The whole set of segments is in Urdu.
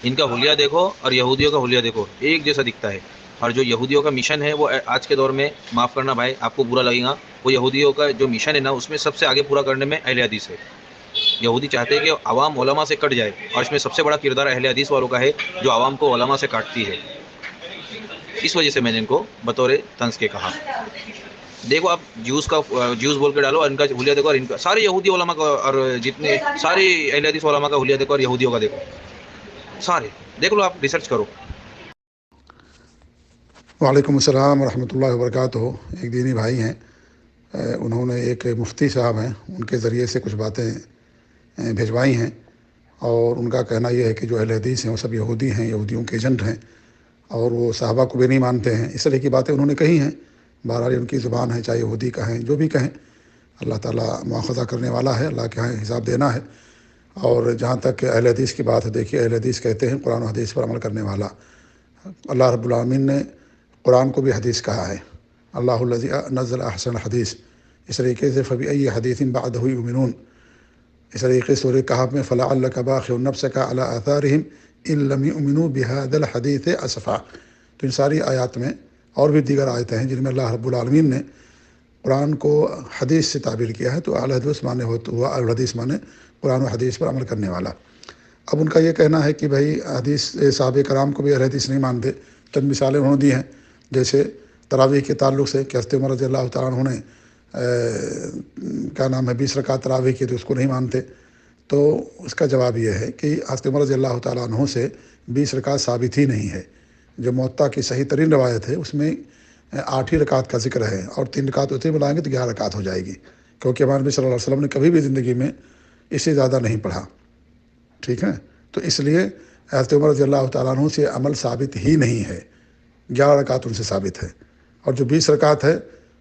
ان کا حلیہ دیکھو اور یہودیوں کا حلیہ دیکھو، ایک جیسا دکھتا ہے. اور جو یہودیوں کا مشن ہے وہ آج کے دور میں، معاف کرنا بھائی آپ کو برا لگے گا، وہ یہودیوں کا جو مشن ہے نا اس میں سب سے آگے پورا کرنے میں اہل حدیث ہے. یہودی چاہتے ہیں کہ عوام علماء سے کٹ جائے، اور اس میں سب سے بڑا کردار اہل حدیث والوں کا ہے جو عوام کو علماء سے کاٹتی ہے. اس وجہ سے میں نے ان کو بطور طنز کے کہا. دیکھو آپ جوس کا جوس بول کے ڈالو، ان کا حلیہ دیکھو، اور ان کا سارے یہودی علماء کا، اور جتنے سارے اہل حدیث علماء کا حلیہ دیکھو اور یہودیوں کا دیکھو، سارے دیکھ لو، آپ ریسرچ کرو. وعلیکم السلام ورحمۃ اللہ وبرکاتہ. ایک دینی بھائی ہیں، انہوں نے ایک مفتی صاحب ہیں ان کے ذریعے سے کچھ باتیں بھجوائی ہیں، اور ان کا کہنا یہ ہے کہ جو اہل حدیث ہیں وہ سب یہودی ہیں، یہودیوں کے ایجنٹ ہیں، اور وہ صحابہ کو بھی نہیں مانتے ہیں. اس طرح کی باتیں انہوں نے کہی ہیں. بہرحال ان کی زبان ہے، چاہے یہودی کہیں جو بھی کہیں، اللہ تعالیٰ مواخذہ کرنے والا ہے، اللہ کے یہاں حساب دینا ہے. اور جہاں تک اہل حدیث کی بات ہے، دیکھیے اہل حدیث کہتے ہیں قرآن و حدیث پر عمل کرنے والا. اللہ رب العالمین نے قرآن کو بھی حدیث کہا ہے. اللہ الذی نزل احسن حدیث. اس طریقے سے فبأی حدیث بعدہ یؤمنون. اس طریقے سے سورہ کہف میں فلعلک باخع نفسک علی آثارہم ان لم یؤمنوا بہذا الحدیث اسفا. تو ان ساری آیات میں اور بھی دیگر آیتیں ہیں جن میں اللہ رب العالمین نے قرآن کو حدیث سے تعبیر کیا ہے. تو اہل حدیث مانے ہوا، اہل حدیث مانے قرآن و حدیث پر عمل کرنے والا. اب ان کا یہ کہنا ہے کہ بھائی حدیث صحابہ کرام کو بھی اہل حدیث نہیں مانتے. چند مثالیں انہوں نے دی ہیں، جیسے تراویح کے تعلق سے کہ حضرت عمر رضی اللہ تعالیٰ عنہ نے کیا نام ہے 20 رکعت تراویح کی، تو اس کو نہیں مانتے. تو اس کا جواب یہ ہے کہ حضرت عمر رضی اللہ تعالیٰ عنہ سے 20 رکعت ثابت ہی نہیں ہے. جو موطا کی صحیح ترین روایت ہے اس میں 8 ہی رکعت کا ذکر ہے، اور 3 رکعت اتنی بلائیں گے تو 11 رکعت ہو جائے گی، کیونکہ ہمارے نبی صلی اللہ علیہ وسلم نے کبھی بھی زندگی میں اس سے زیادہ نہیں پڑھا. ٹھیک ہے، تو اس لیے حضرت عمر رضی اللہ تعالیٰ عنہ سے عمل ثابت ہی نہیں ہے. 11 رکعت ان سے ثابت ہے، اور جو 20 رکعت ہے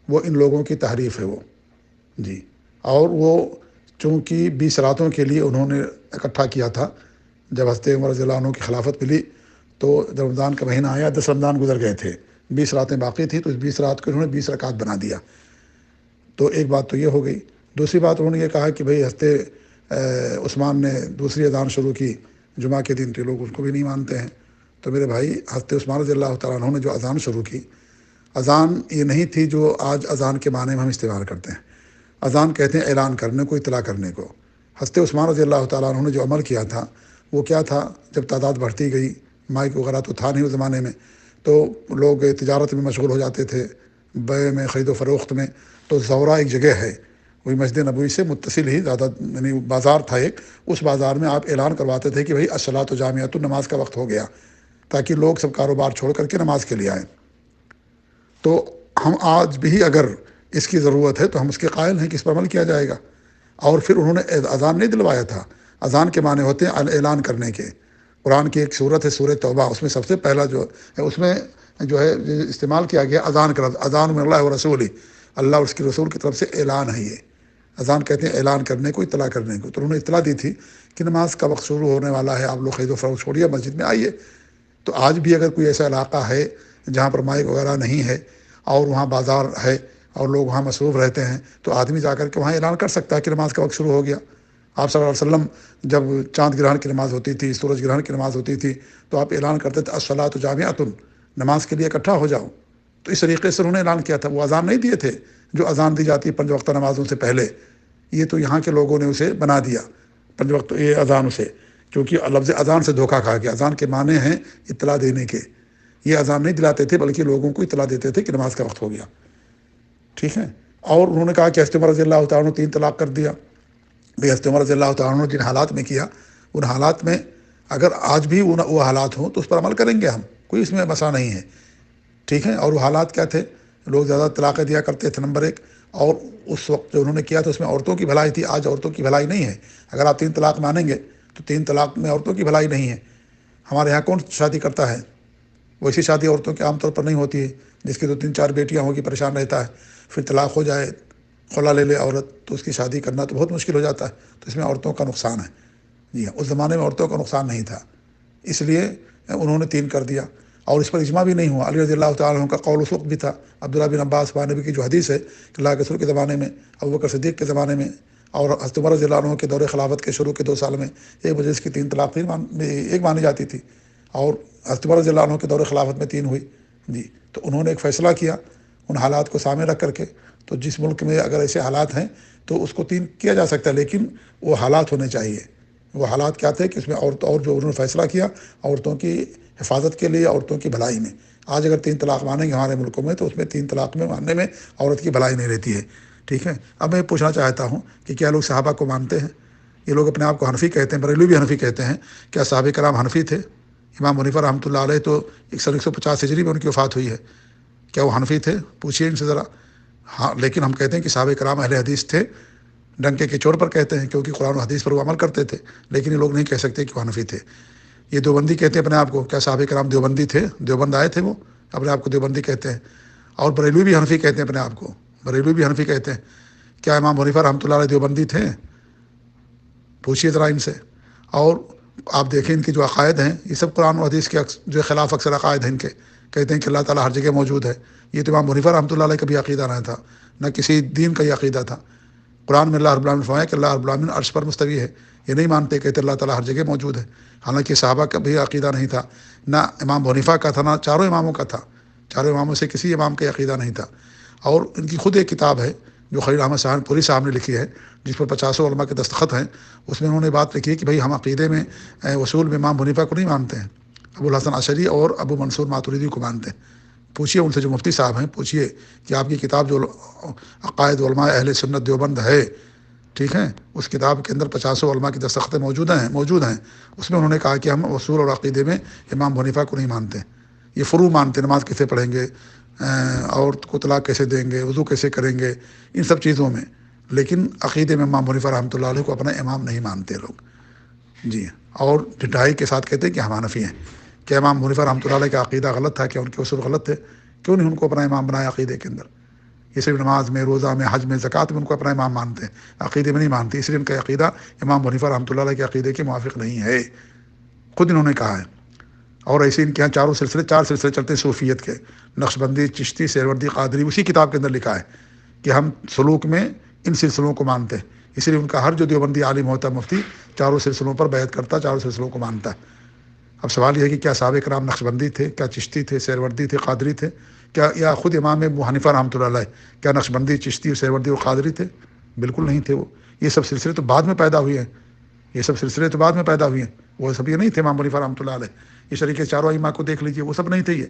وہ ان لوگوں کی تحریف ہے وہ. جی، اور وہ چونکہ 20 راتوں کے لیے انہوں نے اکٹھا کیا تھا. جب حضرت عمر رضی اللہ عنہ کی خلافت ملی تو جب رمضان کا مہینہ آیا، 10 رمضان گزر گئے تھے، 20 راتیں باقی تھیں، تو اس 20 رات کو انہوں نے 20 رکعت بنا دیا. تو ایک بات تو یہ ہو گئی. دوسری بات انہوں نے یہ کہا کہ بھئی حضرت عثمان نے دوسری اذان شروع کی جمعہ کے دن، تو لوگ اس کو بھی نہیں مانتے ہیں. تو میرے بھائی، حضرت عثمان رضی اللہ تعالیٰ عنہ نے جو اذان شروع کی، اذان یہ نہیں تھی جو آج اذان کے معنی میں ہم استعمال کرتے ہیں. اذان کہتے ہیں اعلان کرنے کو، اطلاع کرنے کو. حضرت عثمان رضی اللہ تعالیٰ عنہ نے جو عمل کیا تھا وہ کیا تھا؟ جب تعداد بڑھتی گئی، مائک وغیرہ تو تھا نہیں اس زمانے میں، تو لوگ تجارت میں مشغول ہو جاتے تھے، بیع میں، خرید و فروخت میں. تو زورہ ایک جگہ ہے، وہی مسجد نبوی سے متصل ہی زیادہ، یعنی بازار تھا ایک، اس بازار میں آپ اعلان کرواتے تھے کہ بھئی الصلاۃ جامعۃ، نماز کا وقت ہو گیا، تاکہ لوگ سب کاروبار چھوڑ کر کے نماز کے لیے آئیں. تو ہم آج بھی اگر اس کی ضرورت ہے تو ہم اس کے قائل ہیں کہ اس پر عمل کیا جائے گا. اور پھر انہوں نے اذان نہیں دلوایا تھا. اذان کے معنی ہوتے ہیں اعلان کرنے کے. قرآن کی ایک صورت ہے سورہ توبہ، اس میں سب سے پہلا جو ہے اس میں جو ہے استعمال کیا گیا اذان کا لفظ، اذان من اللہ و رسول، اللہ اور اس کے رسول کی طرف سے اعلان ہے. یہ اذان کہتے ہیں اعلان کرنے کو، اطلاع کرنے کو. تو انہوں نے اطلاع دی تھی کہ نماز کا وقت شروع ہونے والا ہے، آپ لوگ خرید و فروخت چھوڑیے، مسجد میں آئیے. تو آج بھی اگر کوئی ایسا علاقہ ہے جہاں پر مائک وغیرہ نہیں ہے اور وہاں بازار ہے اور لوگ وہاں مصروف رہتے ہیں، تو آدمی جا کر کے وہاں اعلان کر سکتا ہے کہ نماز کا وقت شروع ہو گیا. آپ صلی اللہ علیہ وسلم جب چاند گرہن کی نماز ہوتی تھی، سورج گرہن کی نماز ہوتی تھی، تو آپ اعلان کرتے تھے الصلاۃ جامعۃ، نماز کے لیے اکٹھا ہو جاؤ. تو اس طریقے سے انہوں نے اعلان کیا تھا. وہ اذان نہیں دیے تھے جو اذان دی جاتی ہے 5 وقتہ نمازوں سے پہلے. یہ تو یہاں کے لوگوں نے اسے بنا دیا 5 وقت یہ اذان اسے، کیونکہ لفظ اذان سے دھوکہ کھا گیا. اذان کے معنی ہیں اطلاع دینے کے. یہ اذان نہیں دلاتے تھے بلکہ لوگوں کو اطلاع دیتے تھے کہ نماز کا وقت ہو گیا. ٹھیک ہے. اور انہوں نے کہا کہ حضرت عمر رضی اللہ تعالیٰ عنہ 3 طلاق کر دیا. بھئی حضرت عمر رضی اللہ تعالیٰ عنہ جن حالات میں کیا، ان حالات میں اگر آج بھی وہ حالات ہوں تو اس پر عمل کریں گے ہم، کوئی اس میں مسئلہ نہیں ہے. ٹھیک ہے. اور وہ حالات کیا تھے؟ لوگ زیادہ طلاقیں دیا کرتے تھے، نمبر 1. اور اس وقت جو انہوں نے کیا تھا اس میں عورتوں کی بھلائی تھی. آج عورتوں کی بھلائی نہیں ہے. اگر آپ 3 طلاق مانیں گے تو 3 طلاق میں عورتوں کی بھلائی نہیں ہے. ہمارے یہاں کون شادی کرتا ہے؟ ویسی شادی عورتوں کی عام طور پر نہیں ہوتی ہے، جس کی 2-3-4 بیٹیاں ہوگی، پریشان رہتا ہے، پھر طلاق ہو جائے، خلا لے لے عورت، تو اس کی شادی کرنا تو بہت مشکل ہو جاتا ہے. تو اس میں عورتوں کا نقصان ہے. جی ہاں، اس زمانے میں عورتوں کا نقصان نہیں تھا، اس لیے انہوں نے 3 کر دیا. اور اس پر اجماع بھی نہیں ہوا. علی رضی اللہ تعالیٰ عنہ کا قول اس وقت بھی تھا. عبداللہ بن عباس نبی کی جو حدیث ہے کہ اللہ کے رسول کے زمانے میں، ابوبکر صدیق کے زمانے میں اور حضرت عمر رضی اللہ عنہ کے دور خلافت کے شروع کے 2 سال میں ایک مجلس کی 3 طلاق ایک مانی جاتی تھی، اور حضرت عمر رضی اللہ عنہ کے دور خلافت میں 3 ہوئی جی۔ تو انہوں نے ایک فیصلہ کیا ان حالات کو سامنے رکھ کر کے، تو جس ملک میں اگر ایسے حالات ہیں تو اس کو 3 کیا جا سکتا ہے، لیکن وہ حالات ہونے چاہیے۔ وہ حالات کیا تھے کہ اس میں اور جو انہوں نے فیصلہ کیا عورتوں کی حفاظت کے لیے، عورتوں کی بھلائی میں۔ آج اگر 3 طلاق مانیں گے ہمارے ملکوں میں تو اس میں 3 طلاق میں ماننے میں عورت کی بھلائی نہیں رہتی ہے، ٹھیک ہے۔ اب میں پوچھنا چاہتا ہوں کہ کیا لوگ صحابہ کو مانتے ہیں؟ یہ لوگ اپنے آپ کو حنفی کہتے ہیں، بریلوی بھی حنفی کہتے ہیں، کیا صحابہ کرام حنفی تھے؟ امام حنیفہ رحمۃ اللہ علیہ تو 150 ہجری میں ان کی وفات ہوئی ہے، کیا وہ حنفی تھے؟ پوچھیے ان سے ذرا۔ ہاں، لیکن ہم کہتے ہیں کہ صحابہ کرام اہل حدیث تھے، ڈنکے کے چور پر کہتے ہیں کیونکہ قرآن و حدیث پر وہ عمل کرتے تھے، لیکن یہ لوگ نہیں کہہ سکتے کہ وہ حنفی تھے۔ یہ دیوبندی کہتے ہیں اپنے آپ کو، کیا صحابہ کرام دیوبندی تھے؟ دیوبند آئے تھے وہ، اپنے آپ کو دیوبندی کہتے ہیں۔ اور بریلوی بھی حنفی کہتے ہیں اپنے آپ کو، بریلوی بھی حنفی کہتے ہیں، کیا امام حنیفہ رحمۃ اللہ علیہ دیوبندی تھے؟ پوچھیے ذرا ان سے۔ اور آپ دیکھیں ان کے جو عقائد ہیں یہ سب قرآن و حدیث کے جو خلاف اکثر عقائد ہیں ان کے، کہتے ہیں کہ اللہ تعالیٰ ہر جگہ موجود ہے۔ یہ تو امام حنیفہ رحمۃ اللہ علیہ کا بھی عقیدہ نہ تھا، نہ کسی دین کا یہ عقیدہ تھا۔ قرآن میں اللہ رب العالمین نے فرمایا کہ اللہ رب العالمین عرش پر مستوی ہے، یہ نہیں مانتے، کہتے اللہ تعالیٰ ہر جگہ موجود ہے۔ حالانکہ صحابہ کا بھی عقیدہ نہیں تھا، نہ امام حنیفہ کا تھا، نہ چاروں اماموں کا تھا، چاروں اماموں سے کسی امام کا عقیدہ نہیں تھا۔ اور ان کی خود ایک کتاب ہے جو خلیل احمد سہارنپوری صاحب نے لکھی ہے، جس پر 50 علماء کے دستخط ہیں، اس میں انہوں نے بات لکھی ہے کہ بھئی ہم عقیدے میں اصول میں امام حنیفہ کو نہیں مانتے ہیں، ابو الحسن عشری اور ابو منصور ماتریدی کو مانتے ہیں۔ پوچھیے ان سے جو مفتی صاحب ہیں، پوچھیے کہ آپ کی کتاب جو عقائد علماء اہل سنت دیوبند ہے، ٹھیک ہے، اس کتاب کے اندر 50 علماء کی دستخطیں موجود ہیں، اس میں انہوں نے کہا کہ ہم اصول اور عقیدے میں امام حنیفہ کو نہیں مانتے، یہ فروع مانتے، نماز کیسے پڑھیں گے، عورت کو طلاق کیسے دیں گے، وضو کیسے کریں گے، ان سب چیزوں میں، لیکن عقیدے میں امام حنیفہ رحمۃ اللہ علیہ کو اپنا امام نہیں مانتے لوگ جی۔ اور ڈٹائی کے ساتھ کہتے ہیں کہ ہم حنفی ہیں۔ کیا امام حنیفہ رحمۃ اللہ علیہ کا عقیدہ غلط تھا؟ کیا ان کے اصول غلط تھے؟ کیوں نہیں ان کو اپنا امام بنایا عقیدے کے اندر؟ یہ صرف نماز میں، روزہ میں، حج میں، زکوٰۃ میں ان کو اپنا امام مانتے ہیں، عقیدے میں نہیں مانتے، اس لیے ان کا عقیدہ امام حنیفہ رحمۃ اللہ علیہ کے عقیدے کے موافق نہیں ہے، خود انہوں نے کہا ہے۔ اور ایسے ان کے یہاں 4 سلسلے چلتے ہیں صوفیت کے، نقشبندی، چشتی، سہروردی، قادری، اسی کتاب کے اندر لکھا ہے کہ ہم سلوک میں ان سلسلوں کو مانتے ہیں، اس لیے ان کا ہر جو دیوبندی عالم ہوتا ہے مفتی 4 سلسلوں پر بیعت کرتا، 4 سلسلوں کو مانتا ہے۔ اب سوال یہ ہے کہ کیا صحابہ کرام نقشبندی تھے، کیا چشتی تھے، سہروردی تھے، قادری تھے، کیا یا خود امام ابو حنیفہ رحمۃ اللہ علیہ کیا نقشبندی، چشتی، سہروردی اور قادری تھے؟ بالکل نہیں تھے وہ، یہ سب سلسلے تو بعد میں پیدا ہوئے ہیں، وہ سب یہ نہیں تھے امام حنیفہ رحمۃ اللہ علیہ۔ یہ شریک 4 ائمہ کو دیکھ لیجیے، وہ سب نہیں تھے،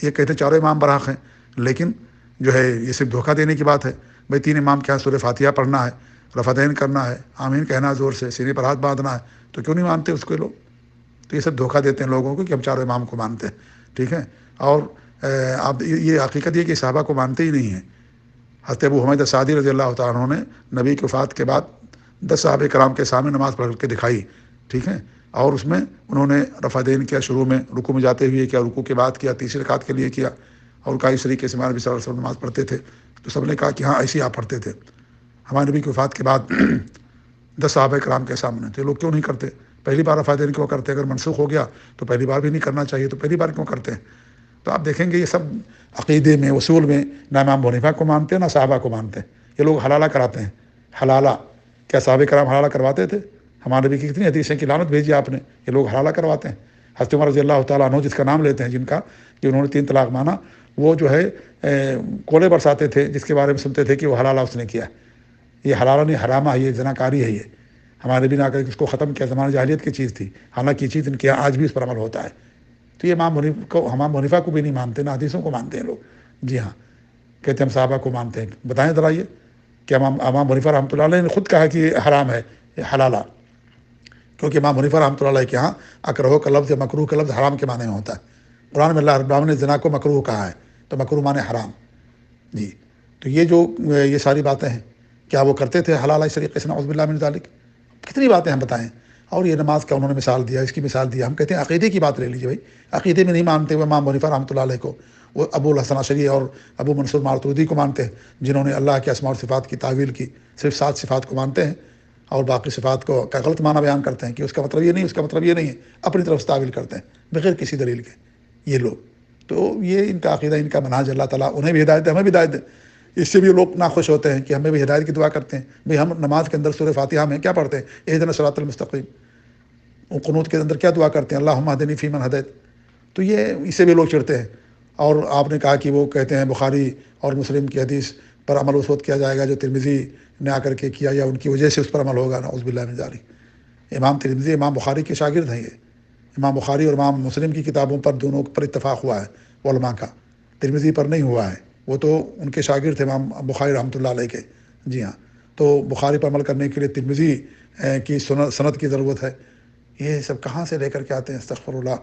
یہ کہتے 4 امام برحق ہیں، لیکن جو ہے یہ صرف دھوکہ دینے کی بات ہے۔ بھائی 3 امام کے یہاں سورہ فاتحہ پڑھنا ہے، رفعتین کرنا ہے، آمین کہنا زور سے، سینے پر ہاتھ باندھنا ہے، تو کیوں نہیں مانتے اس کو لوگ؟ تو یہ سب دھوکہ دیتے ہیں لوگوں کو کہ ہم 4 امام کو مانتے ہیں، ٹھیک ہے۔ اور آپ یہ حقیقت یہ کہ صحابہ کو مانتے ہی نہیں ہیں۔ حضرت ابو حمید سعدی رضی اللہ تعالیٰ عنہ نے نبی کی وفات کے بعد 10 صحابہ کرام کے سامنے نماز پڑھ کے دکھائی، ٹھیک ہے، اور اس میں انہوں نے رفعتین کیا، شروع میں رکوع میں جاتے ہوئے کیا، رکوع کے بعد کیا، تیسری رکعت کے لیے کیا، اور کئی طریقے سے ہمارے نبی صلی اللہ علیہ وسلم نماز پڑھتے تھے، تو سب نے کہا کہ ہاں ایسے ہی آپ پڑھتے تھے۔ ہمارے نبی کی وفات کے بعد 10 صحابہ کرام کے سامنے تو لوگ کیوں نہیں کرتے؟ پہلی بار رفعتین کیوں کرتے؟ اگر منسوخ ہو گیا تو پہلی بار بھی نہیں کرنا چاہیے، تو پہلی بار کیوں کرتے ہیں؟ تو آپ دیکھیں گے یہ سب عقیدے میں، اصول میں نہ امام حنیفہ کو مانتے ہیں نہ صحابہ کو مانتے ہیں۔ یہ لوگ حلالہ کراتے ہیں، حلالہ، کیا صحابہ کرام حلالہ کرواتے تھے؟ ہمارے نبی کی کتنی حدیثیں کی لعنت بھیجی آپ نے، یہ لوگ حلالہ کرواتے ہیں۔ حضرت عمر رضی اللہ تعالیٰ عنہ جس کا نام لیتے ہیں، جن کا کہ انہوں نے 3 طلاق مانا، وہ جو ہے کولے برساتے تھے، جس کے بارے میں سنتے تھے کہ وہ حلالہ اس نے کیا، یہ حلالہ نہیں حرامہ ہے، یہ زناکاری ہے، یہ ہمارے نبی نے آ کر اس کو ختم کیا، زمانہ جاہلیت کی چیز تھی، حالانکہ یہ چیز ان کے یہاں آج بھی اس پر عمل ہوتا ہے۔ تو یہ امام حنیفہ کو بھی نہیں مانتے، نہ حدیثوں کو مانتے ہیں لوگ، جی ہاں، کہتے ہیں ہم صحابہ کو مانتے ہیں۔ بتائیں ذرا یہ کہ امام حنیفہ رحمۃ اللہ علیہ نے خود کہا کہ یہ حرام ہے، یہ حلالہ، کیونکہ امام حنیفہ رحمۃ اللہ علیہ کے ہاں اکرہ کا لفظ یا مکروہ کا لفظ حرام کے معنی میں ہوتا ہے۔ قرآن میں اللہ رب العالمین نے زنا کو مکروہ کہا ہے، تو مکروہ معنی حرام، جی۔ تو یہ ساری باتیں ہیں، کیا وہ کرتے تھے حلالہ اس طریقے سے؟ نعوذ باللہ من ذالک، کتنی باتیں ہم بتائیں۔ اور یہ نماز کا انہوں نے مثال دیا، اس کی مثال دیا، ہم کہتے ہیں عقیدے کی بات لے لیجیے بھائی، عقیدے میں نہیں مانتے وہ امام حنیفہ رحمۃ اللہ علیہ کو، وہ ابو الحسن عشری اور ابو منصور ماتریدی کو مانتے ہیں، جنہوں نے اللہ کے اسماء اور صفات کی تعویل کی، صرف 7 صفات کو مانتے ہیں اور باقی صفات کو کا غلط معنی بیان کرتے ہیں کہ اس کا مطلب یہ نہیں، اس کا مطلب یہ نہیں ہے، اپنی طرف سے تعویل کرتے ہیں بغیر کسی دلیل کے یہ لوگ۔ تو یہ ان کا عقیدہ، ان کا منہج، اللہ تعالیٰ انہیں بھی ہدایت دے، ہمیں بھی ہدایت دے۔ اس سے بھی لوگ ناخوش ہوتے ہیں کہ ہمیں بھی ہدایت کی دعا کرتے ہیں. بھئی ہم نماز کے اندر سورہ فاتحہ میں کیا پڑھتے ہیں؟ اہدنا الصراط المستقیم. قنوت کے اندر کیا دعا کرتے ہیں؟ اللہم اہدنی فیمن ہدیت. تو یہ اس سے بھی لوگ چڑھتے ہیں. اور آپ نے کہا کہ وہ کہتے ہیں بخاری اور مسلم کی حدیث پر عمل اس وقت کیا جائے گا جو ترمذی نے آ کر کے کیا یا ان کی وجہ سے اس پر عمل ہوگا. نعوذ باللہ من ذالک. امام ترمذی امام بخاری کے شاگرد ہیں. یہ امام بخاری اور امام مسلم کی کتابوں پر دونوں پر اتفاق ہوا ہے علماء کا، ترمذی پر نہیں ہوا ہے. وہ تو ان کے شاگرد تھے امام بخاری رحمۃ اللہ علیہ کے. جی ہاں، تو بخاری پر عمل کرنے کے لیے ترمذی کی سند کی ضرورت ہے. یہ سب کہاں سے لے کر کے آتے ہیں؟ استغفر اللہ.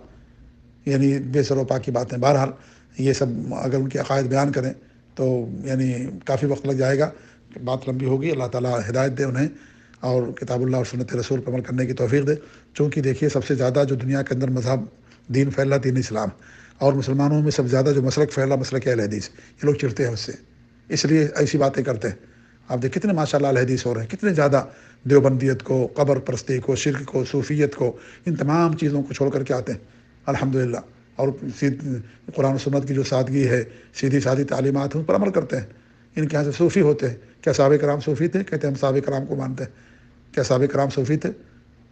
یعنی بے سر و پا کی باتیں. بہرحال یہ سب اگر ان کے عقائد بیان کریں تو یعنی کافی وقت لگ جائے گا، بات لمبی ہوگی. اللہ تعالیٰ ہدایت دے انہیں اور کتاب اللہ اور سنت رسول پر عمل کرنے کی توفیق دے. چونکہ دیکھیے سب سے زیادہ جو دنیا کے اندر مذہب دین پھیلا دین اسلام، اور مسلمانوں میں سب سے زیادہ جو مسلک پھیلا مسلک اہل حدیث. یہ لوگ چڑھتے ہیں اس سے، اس لیے ایسی باتیں کرتے ہیں. آپ دیکھ کتنے ماشاء اللہ اہل حدیث ہو رہے ہیں، کتنے زیادہ دیوبندیت کو، قبر پرستی کو، شرک کو، صوفیت کو، ان تمام چیزوں کو چھوڑ کر کے آتے ہیں الحمدللہ. اور قرآن و سنت کی جو سادگی ہے، سیدھی سادھی تعلیمات ہیں ان پر عمل کرتے ہیں. ان کے یہاں سے صوفی ہوتے ہیں. کیا صحابہ کرام صوفی تھے؟ کہتے ہیں ہم صحابہ کرام کو مانتے ہیں. کیا صحابہ کرام صوفی تھے؟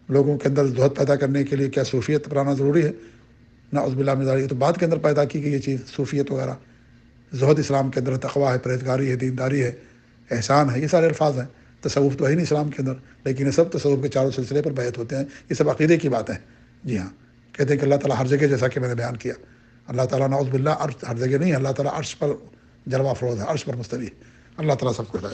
لوگوں کے اندر زہد پیدا کرنے کے لیے کیا صوفیت اپنانا ضروری ہے؟ نعوذ باللہ من ذالک. یہ تو بعد کے اندر پیدا کی گئی یہ چیز صوفیت وغیرہ. زہد اسلام کے اندر تقویٰ ہے، پرہیزگاری ہے، دینداری ہے، احسان ہے. یہ سارے الفاظ ہیں. تصوف تو ہے نہیں اسلام کے اندر، لیکن یہ سب تصوف کے چاروں سلسلے پر بیعت ہوتے ہیں. یہ سب عقیدے کی باتیں ہیں. جی ہاں، کہتے ہیں کہ اللہ تعالیٰ ہر جگہ، جیسا کہ میں نے بیان کیا، اللہ تعالیٰ نعوذ باللہ ہر جگہ نہیں، اللہ تعالیٰ عرش پر جلوہ افروز ہے، عرش پر مستوی ہے. اللہ تعالیٰ سب کو ہدایت